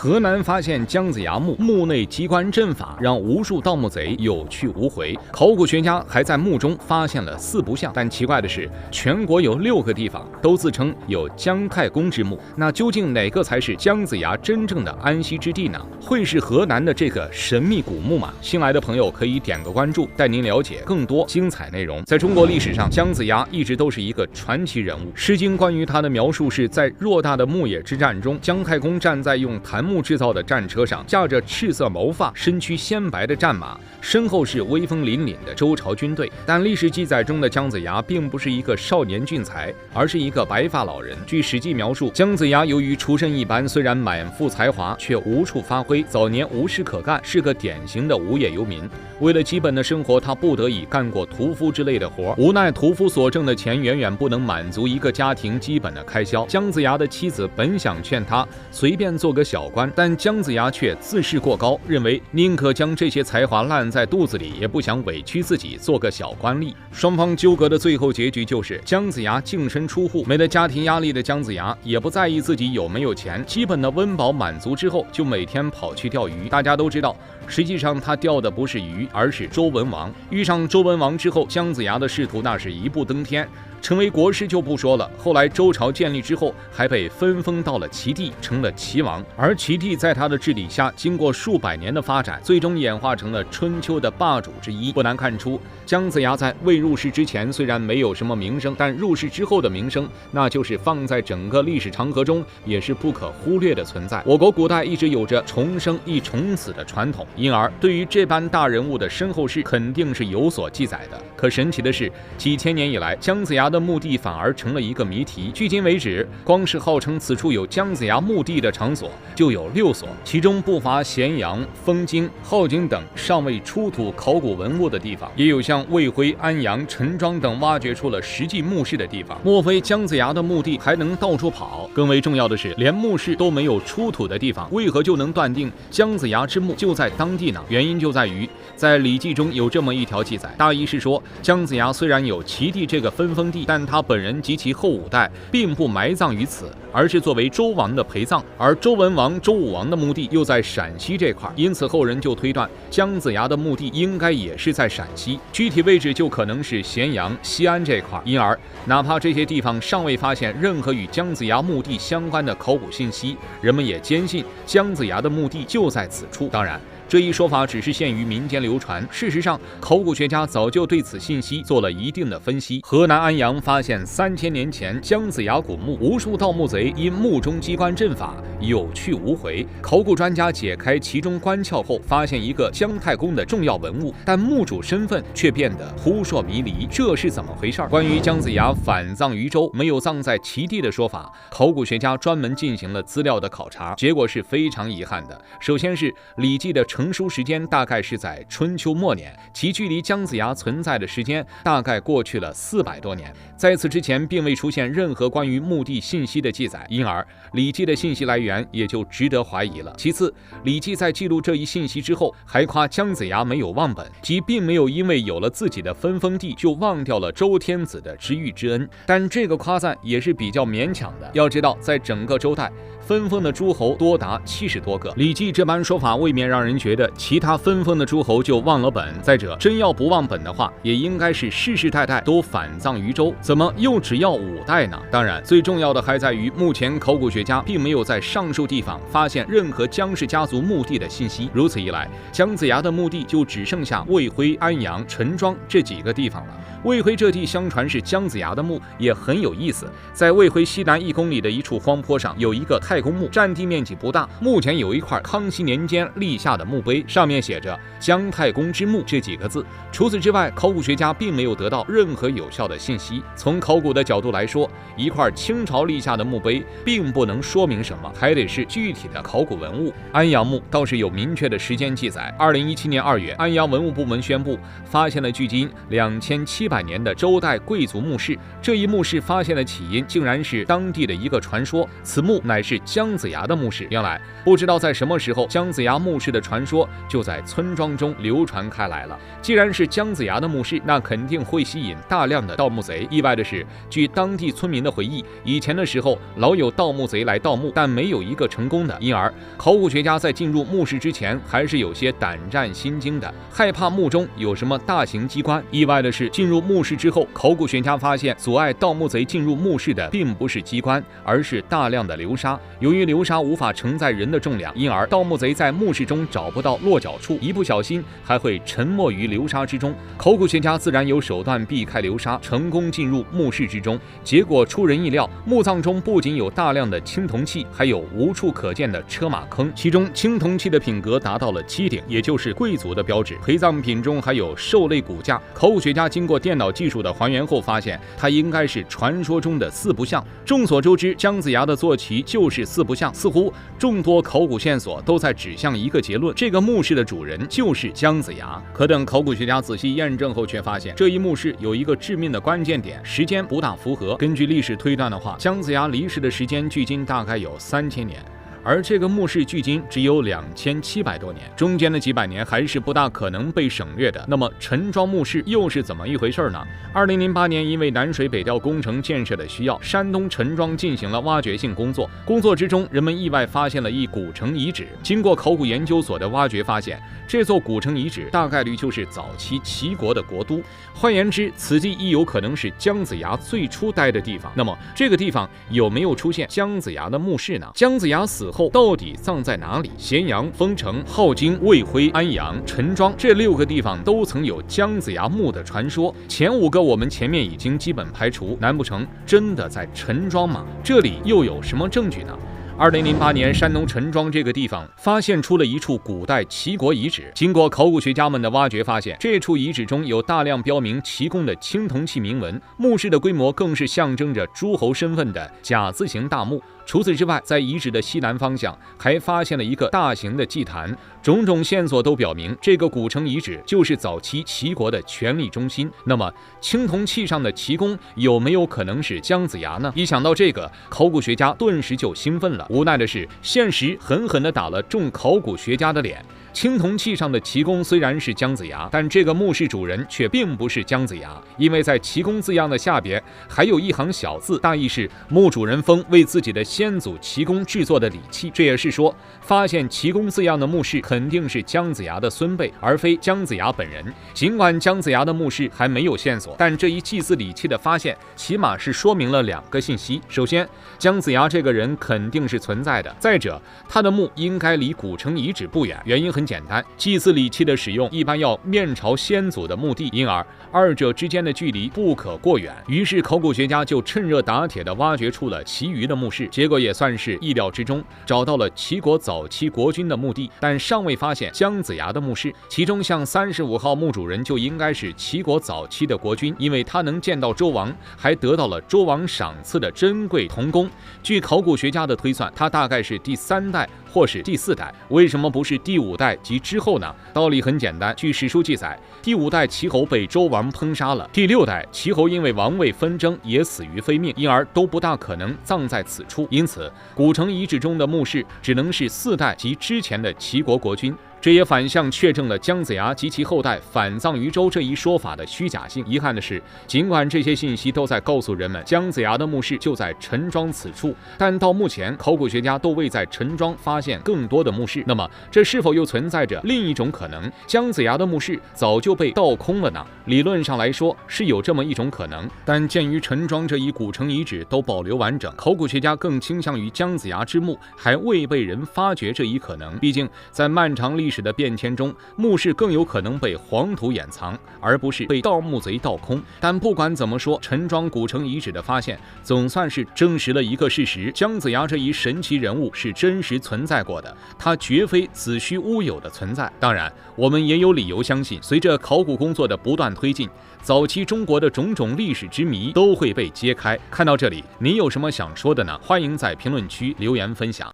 河南发现姜子牙墓，墓内机关阵法让无数盗墓贼有去无回。考古学家还在墓中发现了4不像，但奇怪的是，全国有6个地方都自称有姜太公之墓。那究竟哪个才是姜子牙真正的安息之地呢？会是河南的这个神秘古墓吗？新来的朋友可以点个关注，带您了解更多精彩内容。在中国历史上，姜子牙一直都是一个传奇人物。《诗经》关于他的描述是在偌大的牧野之战中，姜太公站在用檀木制造的战车上，驾着赤色毛发、身躯鲜白的战马，身后是威风凛凛的周朝军队。但历史记载中的姜子牙并不是一个少年俊才，而是一个白发老人。据《史记》描述，姜子牙由于出身一般，虽然满腹才华，却无处发挥，早年无事可干，是个典型的无业游民。为了基本的生活，他不得已干过屠夫之类的活，无奈屠夫所挣的钱远远不能满足一个家庭基本的开销。姜子牙的妻子本想劝他随便做个小官，但姜子牙却自视过高，认为宁可将这些才华烂在肚子里，也不想委屈自己做个小官吏。双方纠葛的最后结局就是姜子牙净身出户。没了家庭压力的姜子牙也不在意自己有没有钱，基本的温饱满足之后，就每天跑去钓鱼。大家都知道，实际上他钓的不是鱼，而是周文王。遇上周文王之后，姜子牙的仕途那是一步登天。成为国师就不说了，后来周朝建立之后，还被分封到了齐地，成了齐王。而齐地在他的治理下，经过数百年的发展，最终演化成了春秋的霸主之一。不难看出，姜子牙在未入仕之前虽然没有什么名声，但入仕之后的名声，那就是放在整个历史长河中也是不可忽略的存在。我国古代一直有着重生亦重死的传统，因而对于这般大人物的身后事肯定是有所记载的。可神奇的是，几千年以来，姜子牙的墓地反而成了一个谜题。距今为止，光是号称此处有姜子牙墓地的场所就有6所，其中不乏咸阳、丰京、镐京等尚未出土考古文物的地方，也有像卫辉、安阳、陈庄等挖掘出了实际墓室的地方。莫非姜子牙的墓地还能到处跑？更为重要的是，连墓室都没有出土的地方，为何就能断定姜子牙之墓就在当地呢？原因就在于在《礼记》中有这么一条记载，大意是说，姜子牙虽然有齐地这个分封地，但他本人及其后5代并不埋葬于此，而是作为周王的陪葬。而周文王、周武王的墓地又在陕西这块，因此后人就推断姜子牙的墓地应该也是在陕西，具体位置就可能是咸阳、西安这块。因而哪怕这些地方尚未发现任何与姜子牙墓地相关的考古信息，人们也坚信姜子牙的墓地就在此处。当然，这一说法只是限于民间流传，事实上，考古学家早就对此信息做了一定的分析。河南安阳发现3000年前姜子牙古墓，无数盗墓贼因墓中机关阵法有去无回。考古专家解开其中关窍后，发现一个姜太公的重要文物，但墓主身份却变得扑朔迷离，这是怎么回事？关于姜子牙反葬于周，没有葬在齐地的说法，考古学家专门进行了资料的考察，结果是非常遗憾的。首先是《礼记》的成书时间大概是在春秋末年，其距离姜子牙存在的时间大概过去了400多年。在此之前，并未出现任何关于墓地信息的记载，因而《礼记》的信息来源也就值得怀疑了。其次，《礼记》在记录这一信息之后，还夸姜子牙没有忘本，即并没有因为有了自己的分封地就忘掉了周天子的知遇之恩。但这个夸赞也是比较勉强的。要知道，在整个周代，分封的诸侯多达70多个，《礼记》这般说法未免让人觉得其他分封的诸侯就忘了本。再者，真要不忘本的话，也应该是世世代代都反葬于周，怎么又只要5代呢？当然，最重要的还在于目前考古学家并没有在上述地方发现任何姜氏家族墓地的信息。如此一来，姜子牙的墓地就只剩下卫辉、安阳、陈庄这几个地方了。卫辉这地相传是姜子牙的墓，也很有意思。在卫辉西南1公里的一处荒坡上，有一个太公墓，占地面积不大，墓前有一块康熙年间立下的墓碑，上面写着姜太公之墓这几个字。除此之外，考古学家并没有得到任何有效的信息。从考古的角度来说，一块清朝立下的墓碑并不能说明什么，还得是具体的考古文物。安阳墓倒是有明确的时间记载，2017年2月，安阳文物部门宣布发现了距今2700年的周代贵族墓室。这一墓室发现的起因竟然是当地的一个传说，此墓乃是姜子牙的墓室。原来不知道在什么时候，姜子牙墓室的传说就在村庄中流传开来了。既然是姜子牙的墓室，那肯定会吸引大量的盗墓贼。意外的是，据当地村民的回忆，以前的时候老有盗墓贼来盗墓，但没有一个成功的，因而考古学家在进入墓室之前还是有些胆战心惊的，害怕墓中有什么大型机关。意外的是，进入墓室之后，考古学家发现阻碍盗墓贼进入墓室的并不是机关，而是大量的流沙。由于流沙无法承载人的重量，因而盗墓贼在墓室中找不到落脚处，一不小心还会沉没于流沙之中。考古学家自然有手段避开流沙，成功进入墓室之中。结果出人意料，墓葬中不仅有大量的青铜器，还有无处可见的车马坑，其中青铜器的品格达到了7顶，也就是贵族的标志。陪葬品中还有兽类骨架，考古学家经过电脑技术的还原后发现，它应该是传说中的四不像。众所周知，姜子牙的坐骑就是四不像，似乎众多考古线索都在指向一个结论：这个墓室的主人就是姜子牙。可等考古学家仔细验证后，却发现这一墓室有一个致命的关键点，时间不大符合。根据历史推断的话，姜子牙离世的时间距今大概有3000年。而这个墓室距今只有2700多年，中间的几百年还是不大可能被省略的。那么陈庄墓室又是怎么一回事呢？2008年，因为南水北调工程建设的需要，山东陈庄进行了挖掘性工作。工作之中，人们意外发现了一古城遗址。经过考古研究所的挖掘，发现这座古城遗址大概率就是早期齐国的国都。换言之，此地亦有可能是姜子牙最初待的地方。那么这个地方有没有出现姜子牙的墓室呢？姜子牙死后到底葬在哪里？咸阳、丰城、镐京、卫辉、安阳、陈庄这6个地方都曾有姜子牙墓的传说。前5个我们前面已经基本排除，难不成真的在陈庄吗？这里又有什么证据呢？2008年，山东陈庄这个地方发现出了一处古代齐国遗址。经过考古学家们的挖掘，发现这处遗址中有大量标明齐公的青铜器铭文，墓室的规模更是象征着诸侯身份的甲字形大墓。除此之外，在遗址的西南方向还发现了一个大型的祭坛，种种线索都表明这个古城遗址就是早期齐国的权力中心。那么青铜器上的齐公有没有可能是姜子牙呢？一想到这个，考古学家顿时就兴奋了。无奈的是，现实狠狠地打了众考古学家的脸。青铜器上的齐公虽然是姜子牙，但这个墓室主人却并不是姜子牙，因为在齐公字样的下边还有一行小字，大意是墓主人封为自己的先祖齐公制作的礼器。这也是说，发现齐公字样的墓室肯定是姜子牙的孙辈，而非姜子牙本人。尽管姜子牙的墓室还没有线索，但这一祭祀礼器的发现起码是说明了2个信息。首先，姜子牙这个人肯定是存在的，再者他的墓应该离古城遗址不远，原因很简单，祭祀礼器的使用一般要面朝先祖的墓地，因而2者之间的距离不可过远。于是考古学家就趁热打铁地挖掘出了其余的墓室，结果也算是意料之中，找到了齐国早期国君的墓地，但尚未发现姜子牙的墓室。其中像35号墓主人就应该是齐国早期的国君，因为他能见到周王，还得到了周王赏赐的珍贵铜弓。据考古学家的推算，他大概是第3代或是第4代。为什么不是第5代及之后呢？道理很简单，据史书记载，第5代齐侯被周王烹杀了，第6代齐侯因为王位纷争也死于非命，因而都不大可能葬在此处。因此古城遗址中的墓室只能是4代及之前的齐国国君。这也反向确证了姜子牙及其后代反葬于周这一说法的虚假性。遗憾的是，尽管这些信息都在告诉人们姜子牙的墓室就在陈庄此处，但到目前考古学家都未在陈庄发现更多的墓室。那么这是否又存在着另一种可能，姜子牙的墓室早就被盗空了呢？理论上来说是有这么一种可能，但鉴于陈庄这一古城遗址都保留完整，考古学家更倾向于姜子牙之墓还未被人发掘这一可能。毕竟在漫长历史的变迁中，墓室更有可能被黄土掩藏，而不是被盗墓贼盗空。但不管怎么说，陈庄古城遗址的发现总算是证实了一个事实：姜子牙这一神奇人物是真实存在过的，他绝非子虚乌有的存在。当然，我们也有理由相信，随着考古工作的不断推进，早期中国的种种历史之谜都会被揭开。看到这里，你有什么想说的呢？欢迎在评论区留言分享。